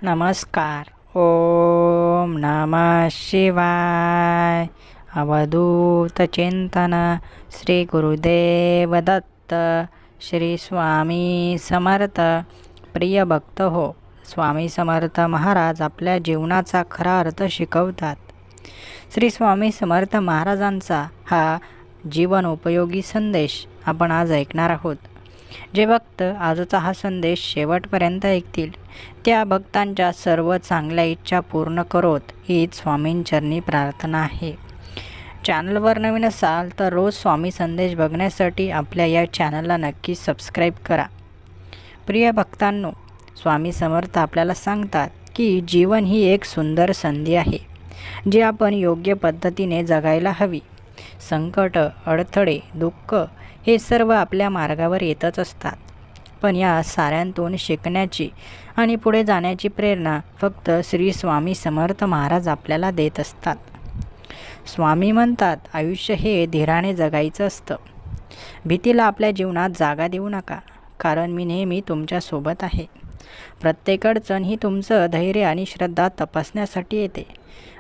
नमस्कार. ओम नमः शिवाय. अवधूत चिंतन. श्री गुरुदेव दत्त. श्री स्वामी समर्थ. प्रिय भक्त हो, स्वामी समर्थ महाराज आपल्या जीवनाचा खरा अर्थ शिकवतात. श्री स्वामी समर्थ महाराजांचा हा जीवन उपयोगी संदेश आपण आज ऐकणार आहोत. जे भक्त आजचा हा संदेश शेवटपर्यंत ऐकतील त्या भक्तांच्या सर्व चांगल्या इच्छा पूर्ण करोत, हीच स्वामींचरणी प्रार्थना आहे. चॅनलवर नवीन असाल तर रोज स्वामी संदेश बघण्यासाठी आपल्या या चॅनलला नक्की सबस्क्राईब करा. प्रिय भक्तांनो, स्वामी समर्थ आपल्याला सांगतात की जीवन ही एक सुंदर संधी आहे, जी आपण योग्य पद्धतीने जगायला हवी. संकट, अडथळे, दुःख हे सर्व आपल्या मार्गावर येतच असतात, पण या साऱ्यांतून शिकण्याची आणि पुढे जाण्याची प्रेरणा फक्त श्री स्वामी समर्थ महाराज आपल्याला देत असतात. स्वामी म्हणतात, आयुष्य हे धीराने जगायचं असतं. भीतीला आपल्या जीवनात जागा देऊ नका, कारण मी नेहमी तुमच्यासोबत आहे. प्रत्येक अडचण ही तुमचं धैर्य आणि श्रद्धा तपासण्यासाठी येते.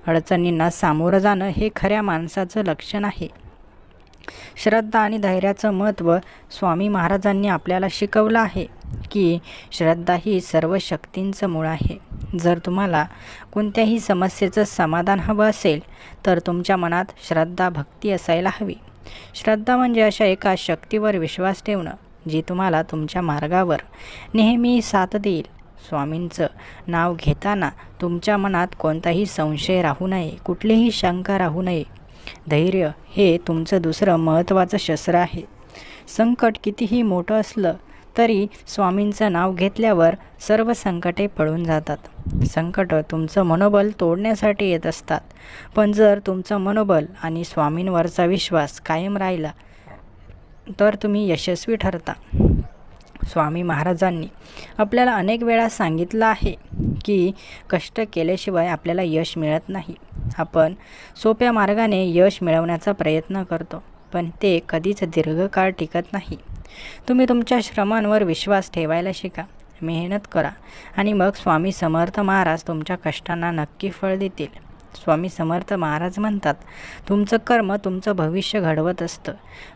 अडचणींना सामोरं जाणं हे खऱ्या माणसाचं लक्षण आहे. श्रद्धा आणि धैर्याचं महत्त्व स्वामी महाराजांनी आपल्याला शिकवलं आहे की श्रद्धा ही सर्व शक्तींचं मूळ आहे. जर तुम्हाला कोणत्याही समस्येचं समाधान हवं असेल तर तुमच्या मनात श्रद्धा, भक्ती असायला हवी. श्रद्धा म्हणजे अशा एका शक्तीवर विश्वास ठेवणं जी तुम्हाला तुमच्या मार्गावर नेहमी साथ देईल. स्वामींचं नाव घेताना तुमच्या मनात कोणताही संशय राहू नये, कुठलीही शंका राहू नये. धैर्य हे तुमचं दुसरं महत्त्वाचं शस्त्र आहे. संकट कितीही मोठं असलं तरी स्वामींचं नाव घेतल्यावर सर्व संकटे पळून जातात. संकट तुमचं मनोबल तोडण्यासाठी येत असतात, पण जर तुमचं मनोबल आणि स्वामींवरचा विश्वास कायम राहिला तर तुम्ही यशस्वी ठरता. स्वामी महाराजांनी आपल्याला अनेक वेळा सांगितलं आहे की कष्ट केल्याशिवाय आपल्याला यश मिळत नाही. आपण सोप्या मार्गाने यश मिळवण्याचा प्रयत्न करतो, पण ते कधीच दीर्घकाळ टिकत नाही. तुम्ही तुमच्या श्रमांवर विश्वास ठेवायला शिका, मेहनत करा आणि मग स्वामी समर्थ महाराज तुमच्या कष्टांना नक्की फळ देतील. स्वामी समर्थ महाराज म्हणतात, तुमचं कर्म तुमचं भविष्य घडवत असतं.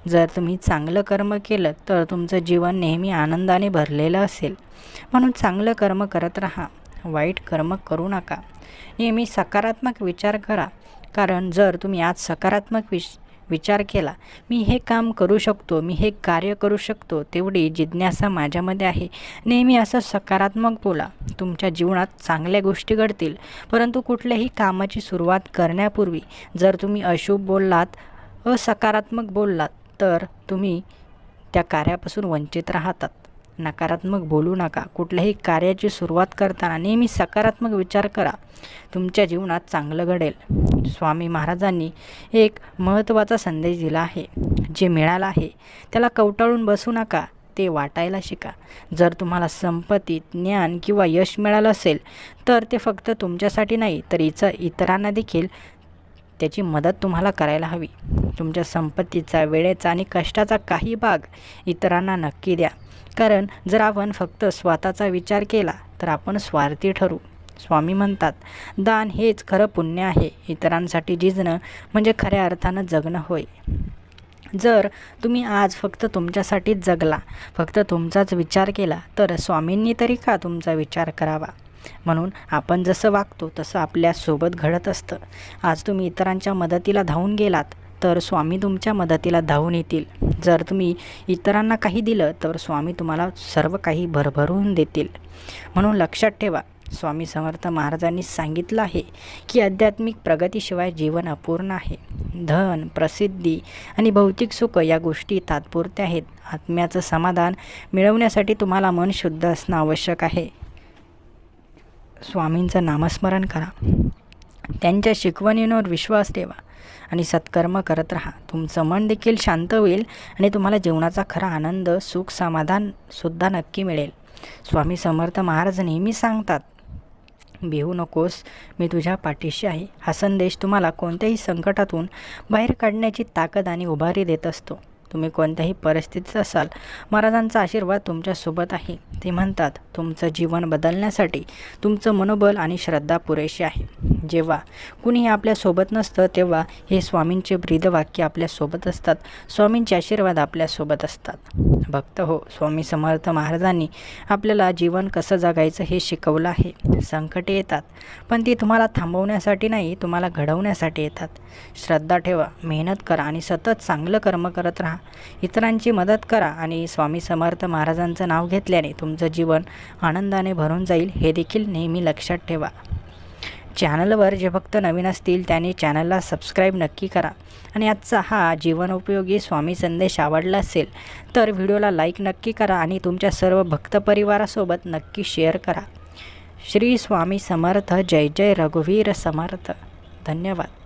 जर तुम्ही चांगलं कर्म केलं तर तुमचं जीवन नेहमी आनंदाने भरलेलं असेल. म्हणून चांगलं कर्म करत राहा, वाईट कर्म करू नका. नेहमी सकारात्मक विचार करा, कारण जर तुम्ही आज सकारात्मक विचार केला, मी हे काम करू शकतो, मी हे कार्य करू शकतो, तेवढी जिज्ञासा माझ्यामध्ये आहे, नेहमी असं सकारात्मक बोला. तुमच्या जीवनात चांगल्या गोष्टी घडतील. परंतु कुठल्याही कामाची सुरुवात करण्यापूर्वी जर तुम्ही अशुभ बोललात, असकारात्मक बोललात तर तुम्ही त्या कार्यापासून वंचित राहतात. नकारात्मक बोलू नका. कुठल्याही कार्याची सुरुवात करताना नेहमी सकारात्मक विचार करा, तुमच्या जीवनात चांगलं घडेल. स्वामी महाराजांनी एक महत्त्वाचा संदेश दिला आहे. जे मिळालं आहे त्याला कवटाळून बसू नका, ते वाटायला शिका. जर तुम्हाला संपत्ती, ज्ञान किंवा यश मिळालं असेल तर ते फक्त तुमच्यासाठी नाही तर इतरांना देखील त्याची मदत तुम्हाला करायला हवी. तुमच्या संपत्तीचा, वेळेचा आणि कष्टाचा काही भाग इतरांना नक्की द्या, कारण जर आपण फक्त स्वतःचा विचार केला तर आपण स्वार्थी ठरू. स्वामी म्हणतात, दान हेच खरं पुण्य आहे. इतरांसाठी झिजणं म्हणजे खऱ्या अर्थानं जगणं होय. जर तुम्ही आज फक्त तुमच्यासाठीच जगला, फक्त तुमचाच विचार केला तर स्वामींनी तरी का तुमचा विचार करावा. म्हणून आपण जसं वागतो तसं आपल्यासोबत घडत असतं. आज तुम्ही इतरांच्या मदतीला धावून गेलात तर स्वामी तुमच्या मदतीला धावून येतील. जर तुम्ही इतरांना काही दिलं तर स्वामी तुम्हाला सर्व काही भरभरून देतील. म्हणून लक्षात ठेवा, स्वामी समर्थ महाराजांनी सांगितलं आहे की आध्यात्मिक प्रगतीशिवाय जीवन अपूर्ण आहे. धन, प्रसिद्धी आणि भौतिक सुख या गोष्टी तात्पुरत्या आहेत. आत्म्याचं समाधान मिळवण्यासाठी तुम्हाला मन शुद्ध असणं आवश्यक आहे. स्वामींचं नामस्मरण करा, त्यांच्या शिकवणींवर विश्वास ठेवा आणि सत्कर्म करत राहा. तुमचं मन देखील शांत होईल आणि तुम्हाला जीवनाचा खरा आनंद, सुख, समाधानसुद्धा नक्की मिळेल. स्वामी समर्थ महाराज नेहमी सांगतात, भिवू नकोस, मी तुझ्या पाठीशी आहे. हा संदेश तुम्हाला कोणत्याही संकटातून बाहेर काढण्याची ताकद आणि उभारी देत असतो. तुम्ही कोणत्याही परिस्थितीत असाल, महाराजांचा आशीर्वाद तुमच्यासोबत आहे. ते म्हणतात, तुमचं जीवन बदलण्यासाठी तुमचं मनोबल आणि श्रद्धा पुरेशी आहे. जेव्हा कुणीही आपल्यासोबत नसतं तेव्हा हे स्वामींचे ब्रीदवाक्य आपल्यासोबत असतात. स्वामींचे आशीर्वाद आपल्यासोबत असतात. भक्त हो, स्वामी समर्थ महाराजांनी आपल्याला जीवन कसं जगायचं हे शिकवलं आहे. संकटे येतात, पण ती तुम्हाला थांबवण्यासाठी नाही, तुम्हाला घडवण्यासाठी येतात. श्रद्धा ठेवा, मेहनत करा आणि सतत चांगलं कर्म करत राहा. इतरांची मदत करा आणि स्वामी समर्थ महाराजांचं नाव घेतल्याने तुमचं जीवन आनंदाने भरून जाईल, हे देखील नेहमी लक्षात ठेवा. चॅनलवर जे भक्त नवीन असतील त्यांनी चॅनलला सबस्क्राईब नक्की करा. आणि आजचा हा जीवनोपयोगी स्वामी संदेश आवडला असेल तर व्हिडिओला लाईक नक्की करा आणि तुमच्या सर्व भक्त परिवारासोबत नक्की शेअर करा. श्री स्वामी समर्थ. जय जय रघुवीर समर्थ. धन्यवाद.